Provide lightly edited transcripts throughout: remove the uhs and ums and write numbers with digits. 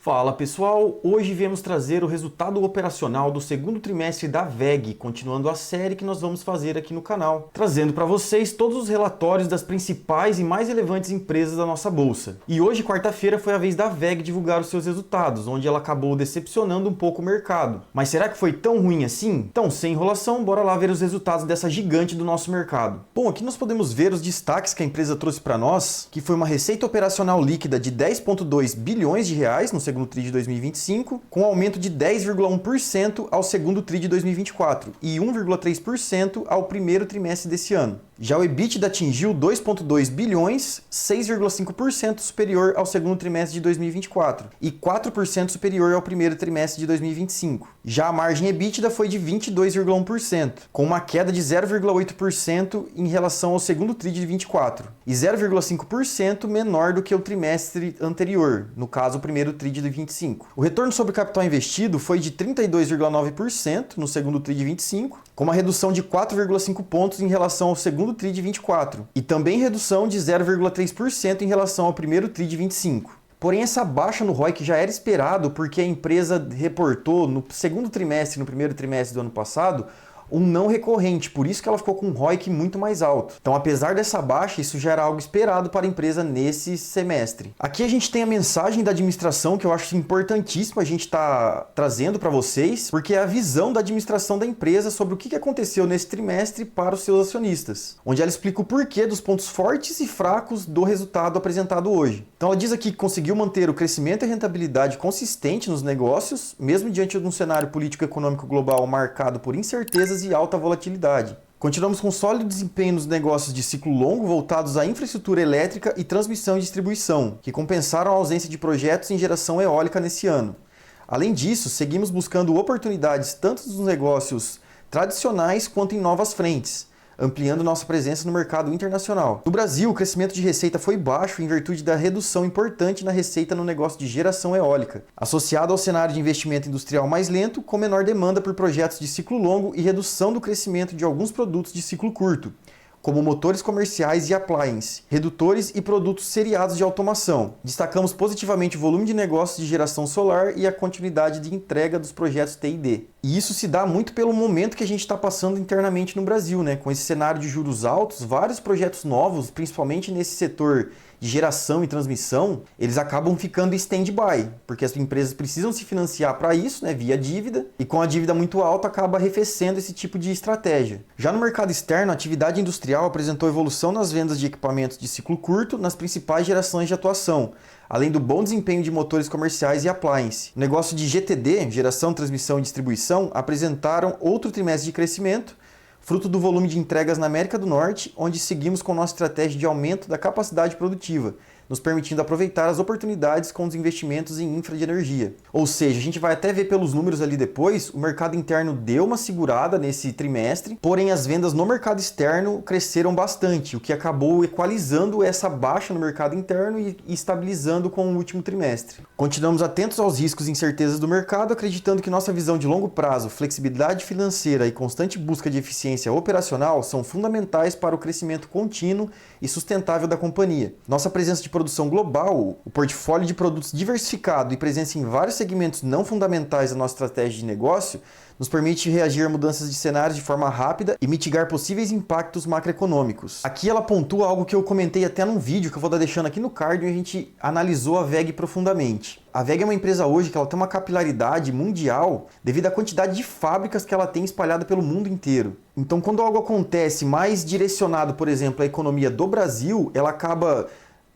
Fala pessoal, hoje viemos trazer o resultado operacional do segundo trimestre da WEG, continuando a série que nós vamos fazer aqui no canal, trazendo para vocês todos os relatórios das principais e mais relevantes empresas da nossa bolsa. E hoje, quarta-feira, foi a vez da WEG divulgar os seus resultados, onde ela acabou decepcionando um pouco o mercado. Mas será que foi tão ruim assim? Então, sem enrolação, bora lá ver os resultados dessa gigante do nosso mercado. Bom, aqui nós podemos ver os destaques que a empresa trouxe para nós, que foi uma receita operacional líquida de 10,2 bilhões de reais no segundo TRI de 2025, com aumento de 10,1% ao segundo TRI de 2024 e 1,3% ao primeiro trimestre desse ano. Já o EBITDA atingiu 2,2 bilhões, 6,5% superior ao segundo trimestre de 2024 e 4% superior ao primeiro trimestre de 2025. Já a margem EBITDA foi de 22,1%, com uma queda de 0,8% em relação ao segundo TRI de 2024 e 0,5% menor do que o trimestre anterior, no caso o primeiro TRI de 2025. O retorno sobre o capital investido foi de 32,9% no segundo TRI de 2025, com uma redução de 4,5 pontos em relação ao segundo TRI de 24 e também redução de 0,3% em relação ao primeiro TRI de 25. Porém, essa baixa no ROIC já era esperado porque a empresa reportou no segundo trimestre e no primeiro trimestre do ano passado um não recorrente, por isso que ela ficou com um ROIC muito mais alto. Então, apesar dessa baixa, isso já era algo esperado para a empresa nesse semestre. Aqui a gente tem a mensagem da administração, que eu acho importantíssimo a gente estar trazendo para vocês, porque é a visão da administração da empresa sobre o que aconteceu nesse trimestre para os seus acionistas, onde ela explica o porquê dos pontos fortes e fracos do resultado apresentado hoje. Então, ela diz aqui que conseguiu manter o crescimento e rentabilidade consistente nos negócios, mesmo diante de um cenário político-econômico global marcado por incertezas e alta volatilidade. Continuamos com sólido desempenho nos negócios de ciclo longo voltados à infraestrutura elétrica e transmissão e distribuição, que compensaram a ausência de projetos em geração eólica nesse ano. Além disso, seguimos buscando oportunidades tanto nos negócios tradicionais quanto em novas frentes, ampliando nossa presença no mercado internacional. No Brasil, o crescimento de receita foi baixo em virtude da redução importante na receita no negócio de geração eólica, associado ao cenário de investimento industrial mais lento, com menor demanda por projetos de ciclo longo e redução do crescimento de alguns produtos de ciclo curto, como motores comerciais e appliance, redutores e produtos seriados de automação. Destacamos positivamente o volume de negócios de geração solar e a continuidade de entrega dos projetos T&D. E isso se dá muito pelo momento que a gente está passando internamente no Brasil, né? Com esse cenário de juros altos, vários projetos novos, principalmente nesse setor de geração e transmissão, eles acabam ficando em stand-by, porque as empresas precisam se financiar para isso, né, via dívida, e com a dívida muito alta acaba arrefecendo esse tipo de estratégia. Já no mercado externo, a atividade industrial apresentou evolução nas vendas de equipamentos de ciclo curto nas principais gerações de atuação, além do bom desempenho de motores comerciais e appliance. O negócio de GTD, geração, transmissão e distribuição, apresentaram outro trimestre de crescimento, fruto do volume de entregas na América do Norte, onde seguimos com nossa estratégia de aumento da capacidade produtiva, nos permitindo aproveitar as oportunidades com os investimentos em infra de energia. Ou seja, a gente vai até ver pelos números ali depois, o mercado interno deu uma segurada nesse trimestre, porém as vendas no mercado externo cresceram bastante, o que acabou equalizando essa baixa no mercado interno e estabilizando com o último trimestre. Continuamos atentos aos riscos e incertezas do mercado, acreditando que nossa visão de longo prazo, flexibilidade financeira e constante busca de eficiência operacional são fundamentais para o crescimento contínuo e sustentável da companhia. Nossa presença de produção global, o portfólio de produtos diversificado e presença em vários segmentos não fundamentais da nossa estratégia de negócio nos permite reagir a mudanças de cenários de forma rápida e mitigar possíveis impactos macroeconômicos. Aqui ela pontua algo que eu comentei até num vídeo que eu vou estar deixando aqui no card, onde a gente analisou a WEG profundamente. A WEG é uma empresa hoje que ela tem uma capilaridade mundial devido à quantidade de fábricas que ela tem espalhada pelo mundo inteiro. Então, quando algo acontece mais direcionado, por exemplo, à economia do Brasil, ela acaba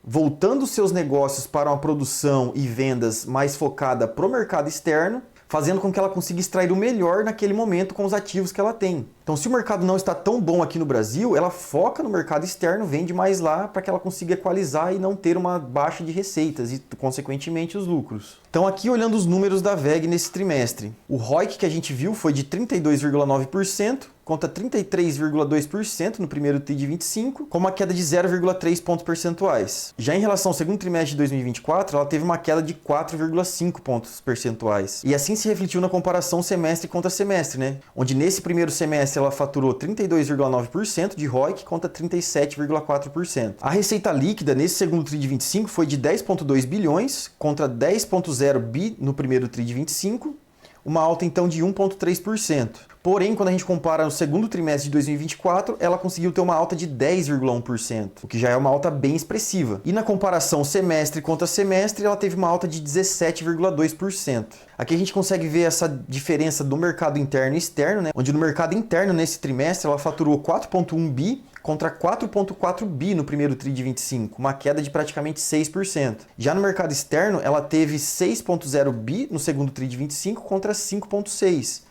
voltando seus negócios para uma produção e vendas mais focada para o mercado externo, fazendo com que ela consiga extrair o melhor naquele momento com os ativos que ela tem. Então, se o mercado não está tão bom aqui no Brasil, ela foca no mercado externo, vende mais lá para que ela consiga equalizar e não ter uma baixa de receitas e, consequentemente, os lucros. Então, aqui olhando os números da WEG nesse trimestre, o ROIC que a gente viu foi de 32,9%, contra 33,2% no primeiro TRI de 25, com uma queda de 0,3 pontos percentuais. Já em relação ao segundo trimestre de 2024, ela teve uma queda de 4,5 pontos percentuais. E assim se refletiu na comparação semestre contra semestre, né? Onde nesse primeiro semestre ela faturou 32,9% de ROIC contra 37,4%. A receita líquida nesse segundo TRI de 25 foi de 10,2 bilhões contra 10,0 bi no primeiro TRI de 25, uma alta então de 1,3%. Porém, quando a gente compara no segundo trimestre de 2024, ela conseguiu ter uma alta de 10,1%, o que já é uma alta bem expressiva. E na comparação semestre contra semestre, ela teve uma alta de 17,2%. Aqui a gente consegue ver essa diferença do mercado interno e externo, né? Onde no mercado interno, nesse trimestre, ela faturou 4,1 bi contra 4,4 bi no primeiro TRI de 25, uma queda de praticamente 6%. Já no mercado externo, ela teve 6,0 bi no segundo TRI de 25 contra 5,6,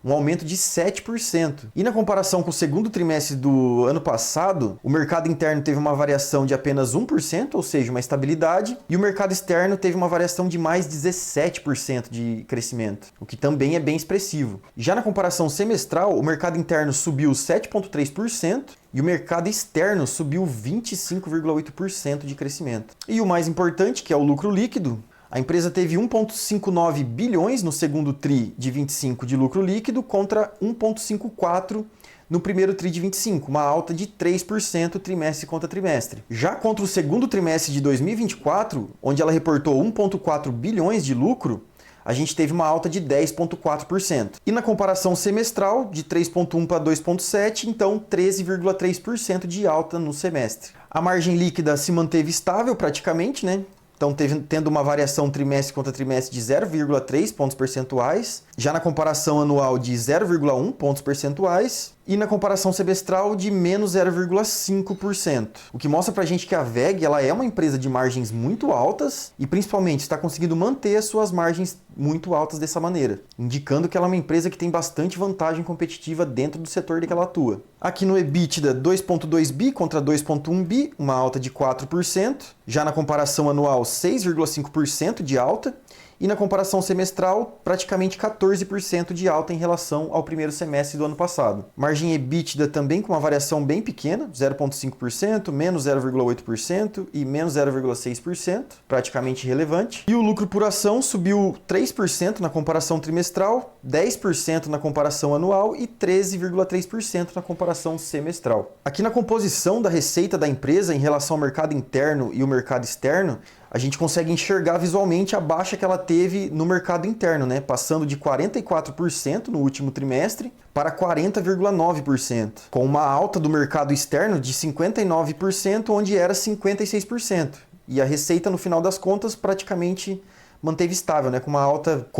um aumento de 7%. E na comparação com o segundo trimestre do ano passado, o mercado interno teve uma variação de apenas 1%, ou seja, uma estabilidade, e o mercado externo teve uma variação de mais 17% de crescimento, o que também é bem expressivo. Já na comparação semestral, o mercado interno subiu 7,3%, e o mercado externo subiu 25,8% de crescimento. E o mais importante, que é o lucro líquido, a empresa teve 1,59 bilhões no segundo TRI de 25 de lucro líquido contra 1,54 no primeiro TRI de 25, uma alta de 3% trimestre contra trimestre. Já contra o segundo trimestre de 2024, onde ela reportou 1,4 bilhões de lucro, a gente teve uma alta de 10,4%. E na comparação semestral, de 3,1 para 2,7, então 13,3% de alta no semestre. A margem líquida se manteve estável praticamente, né? Então, tendo uma variação trimestre contra trimestre de 0,3 pontos percentuais, já na comparação anual de 0,1 pontos percentuais e na comparação semestral de menos 0,5%. O que mostra pra gente que a WEG ela é uma empresa de margens muito altas e principalmente está conseguindo manter as suas margens muito altas dessa maneira, indicando que ela é uma empresa que tem bastante vantagem competitiva dentro do setor de que ela atua. Aqui no EBITDA, 2,2 bi contra 2,1 bi, uma alta de 4%. Já na comparação anual, 6,5% de alta. E na comparação semestral, praticamente 14% de alta em relação ao primeiro semestre do ano passado. Margem EBITDA também com uma variação bem pequena, 0,5%, menos 0,8% e menos 0,6%, praticamente irrelevante. E o lucro por ação subiu 3% na comparação trimestral, 10% na comparação anual e 13,3% na comparação semestral. Aqui na composição da receita da empresa em relação ao mercado interno e o mercado externo, a gente consegue enxergar visualmente a baixa que ela teve no mercado interno, né? Passando de 44% no último trimestre para 40,9%, com uma alta do mercado externo de 59%, onde era 56%. E a receita, no final das contas, praticamente manteve estável, né? Com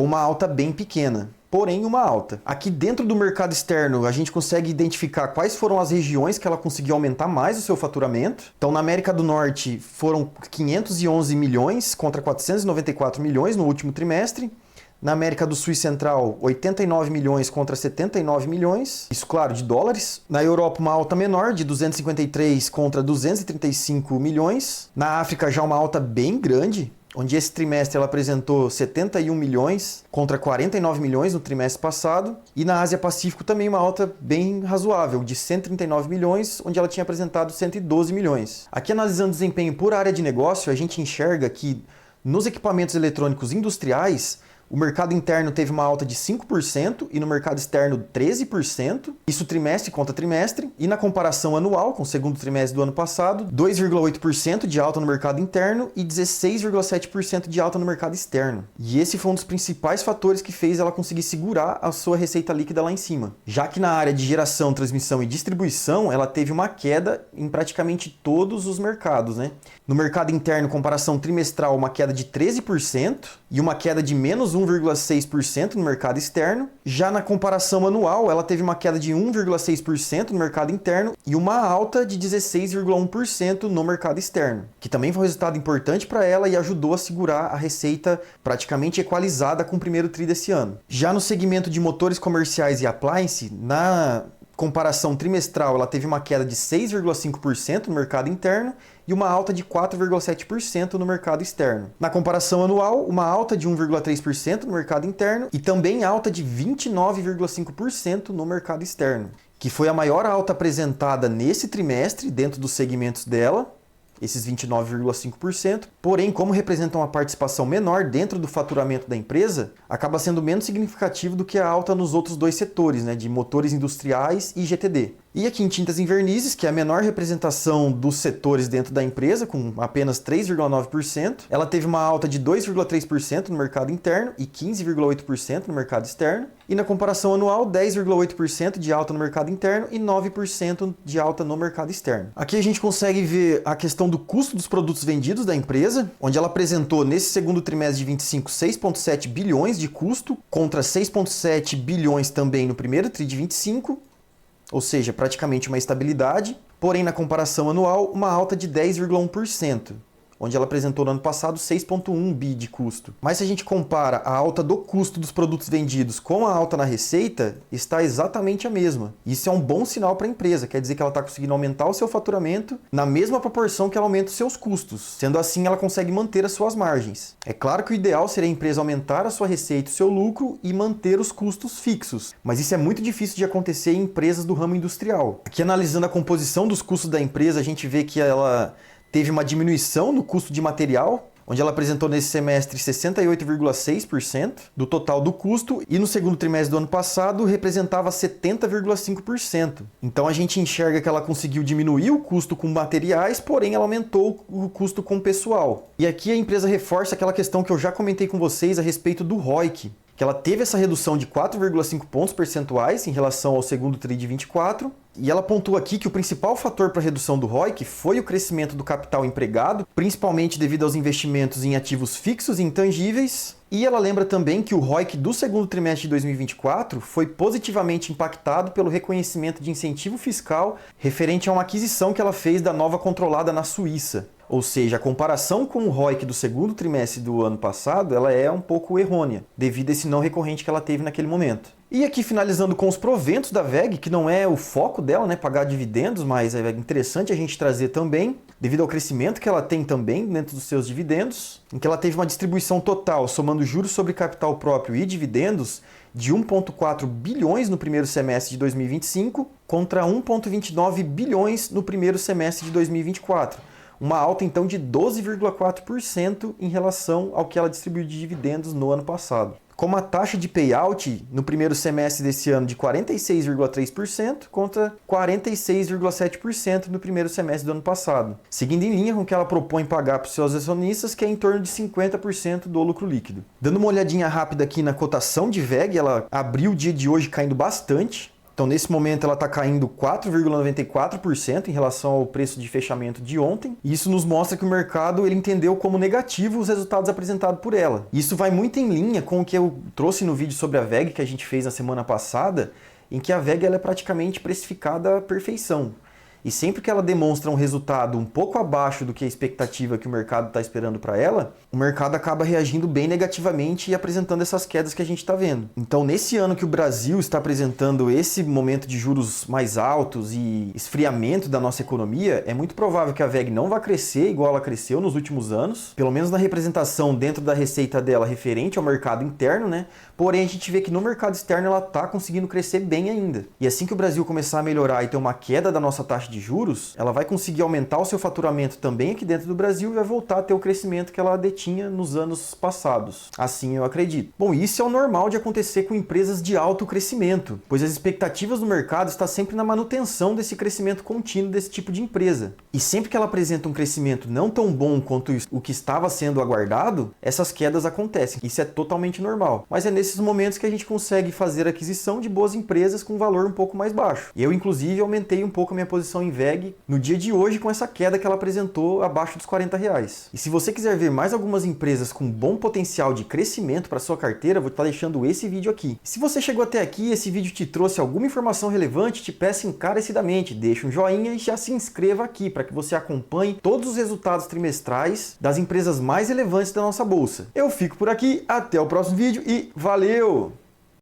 uma alta bem pequena. Porém, uma alta. Aqui dentro do mercado externo, a gente consegue identificar quais foram as regiões que ela conseguiu aumentar mais o seu faturamento. Então, na América do Norte, foram 511 milhões contra 494 milhões no último trimestre. Na América do Sul e Central, 89 milhões contra 79 milhões. Isso, claro, de dólares. Na Europa, uma alta menor, de 253 contra 235 milhões. Na África, já uma alta bem grande, onde esse trimestre ela apresentou 71 milhões contra 49 milhões no trimestre passado. E na Ásia Pacífico também uma alta bem razoável, de 139 milhões, onde ela tinha apresentado 112 milhões. Aqui analisando desempenho por área de negócio, a gente enxerga que nos equipamentos eletrônicos industriais, o mercado interno teve uma alta de 5% e no mercado externo 13%, isso trimestre contra trimestre, e na comparação anual com o segundo trimestre do ano passado, 2,8% de alta no mercado interno e 16,7% de alta no mercado externo. E esse foi um dos principais fatores que fez ela conseguir segurar a sua receita líquida lá em cima. Já que na área de geração, transmissão e distribuição, ela teve uma queda em praticamente todos os mercados, né? No mercado interno, comparação trimestral, uma queda de 13% e uma queda de menos 1,6% no mercado externo. Já na comparação anual, ela teve uma queda de 1,6% no mercado interno e uma alta de 16,1% no mercado externo, que também foi um resultado importante para ela e ajudou a segurar a receita praticamente equalizada com o primeiro TRI desse ano. Já no segmento de motores comerciais e appliance, na comparação trimestral, ela teve uma queda de 6,5% no mercado interno e uma alta de 4,7% no mercado externo. Na comparação anual, uma alta de 1,3% no mercado interno e também alta de 29,5% no mercado externo, que foi a maior alta apresentada nesse trimestre dentro dos segmentos dela, esses 29,5%, porém, como representam uma participação menor dentro do faturamento da empresa, acaba sendo menos significativo do que a alta nos outros dois setores, né, de motores industriais e GTD. E aqui em tintas em vernizes, que é a menor representação dos setores dentro da empresa, com apenas 3,9%, ela teve uma alta de 2,3% no mercado interno e 15,8% no mercado externo. E na comparação anual, 10,8% de alta no mercado interno e 9% de alta no mercado externo. Aqui a gente consegue ver a questão do custo dos produtos vendidos da empresa, onde ela apresentou nesse segundo trimestre de 25 6,7 bilhões de custo, contra 6,7 bilhões também no primeiro tri de 25, ou seja, praticamente uma estabilidade, porém na comparação anual, uma alta de 10,1%. Onde ela apresentou no ano passado 6,1 bi de custo. Mas se a gente compara a alta do custo dos produtos vendidos com a alta na receita, está exatamente a mesma. Isso é um bom sinal para a empresa, quer dizer que ela está conseguindo aumentar o seu faturamento na mesma proporção que ela aumenta os seus custos. Sendo assim, ela consegue manter as suas margens. É claro que o ideal seria a empresa aumentar a sua receita e o seu lucro e manter os custos fixos, mas isso é muito difícil de acontecer em empresas do ramo industrial. Aqui, analisando a composição dos custos da empresa, a gente vê que ela teve uma diminuição no custo de material, onde ela apresentou nesse semestre 68,6% do total do custo e no segundo trimestre do ano passado representava 70,5%. Então a gente enxerga que ela conseguiu diminuir o custo com materiais, porém ela aumentou o custo com pessoal. E aqui a empresa reforça aquela questão que eu já comentei com vocês a respeito do ROIC, que ela teve essa redução de 4,5 pontos percentuais em relação ao segundo tri de 24, e ela pontua aqui que o principal fator para a redução do ROIC foi o crescimento do capital empregado, principalmente devido aos investimentos em ativos fixos e intangíveis, e ela lembra também que o ROIC do segundo trimestre de 2024 foi positivamente impactado pelo reconhecimento de incentivo fiscal referente a uma aquisição que ela fez da Nova Controlada na Suíça. Ou seja, a comparação com o ROIC do segundo trimestre do ano passado, ela é um pouco errônea, devido a esse não recorrente que ela teve naquele momento. E aqui finalizando com os proventos da WEG, que não é o foco dela, né, pagar dividendos, mas é interessante a gente trazer também, devido ao crescimento que ela tem também dentro dos seus dividendos, em que ela teve uma distribuição total, somando juros sobre capital próprio e dividendos, de 1,4 bilhões no primeiro semestre de 2025, contra 1,29 bilhões no primeiro semestre de 2024. Uma alta, então, de 12,4% em relação ao que ela distribuiu de dividendos no ano passado. Com uma taxa de payout no primeiro semestre desse ano de 46,3% contra 46,7% no primeiro semestre do ano passado, seguindo em linha com o que ela propõe pagar para os seus acionistas, que é em torno de 50% do lucro líquido. Dando uma olhadinha rápida aqui na cotação de WEG, ela abriu o dia de hoje caindo bastante. Então, nesse momento, ela está caindo 4,94% em relação ao preço de fechamento de ontem. E isso nos mostra que o mercado ele entendeu como negativo os resultados apresentados por ela. Isso vai muito em linha com o que eu trouxe no vídeo sobre a WEG que a gente fez na semana passada, em que a WEG ela é praticamente precificada à perfeição. E sempre que ela demonstra um resultado um pouco abaixo do que a expectativa que o mercado está esperando para ela, o mercado acaba reagindo bem negativamente e apresentando essas quedas que a gente está vendo. Então, nesse ano que o Brasil está apresentando esse momento de juros mais altos e esfriamento da nossa economia, é muito provável que a WEG não vá crescer igual ela cresceu nos últimos anos, pelo menos na representação dentro da receita dela referente ao mercado interno, né? Porém, a gente vê que no mercado externo ela está conseguindo crescer bem ainda. E assim que o Brasil começar a melhorar e ter uma queda da nossa taxa de juros, ela vai conseguir aumentar o seu faturamento também aqui dentro do Brasil e vai voltar a ter o crescimento que ela detinha nos anos passados. Assim eu acredito. Bom, isso é o normal de acontecer com empresas de alto crescimento, pois as expectativas do mercado estão sempre na manutenção desse crescimento contínuo desse tipo de empresa. E sempre que ela apresenta um crescimento não tão bom quanto o que estava sendo aguardado, essas quedas acontecem. Isso é totalmente normal. Mas é nesses momentos que a gente consegue fazer aquisição de boas empresas com valor um pouco mais baixo. Eu, inclusive, aumentei um pouco a minha posição em WEG no dia de hoje com essa queda que ela apresentou abaixo dos R$40. E se você quiser ver mais algumas empresas com bom potencial de crescimento para sua carteira, vou estar deixando esse vídeo aqui. Se você chegou até aqui e esse vídeo te trouxe alguma informação relevante, te peço encarecidamente, deixa um joinha e já se inscreva aqui para que você acompanhe todos os resultados trimestrais das empresas mais relevantes da nossa bolsa. Eu fico por aqui, até o próximo vídeo e valeu!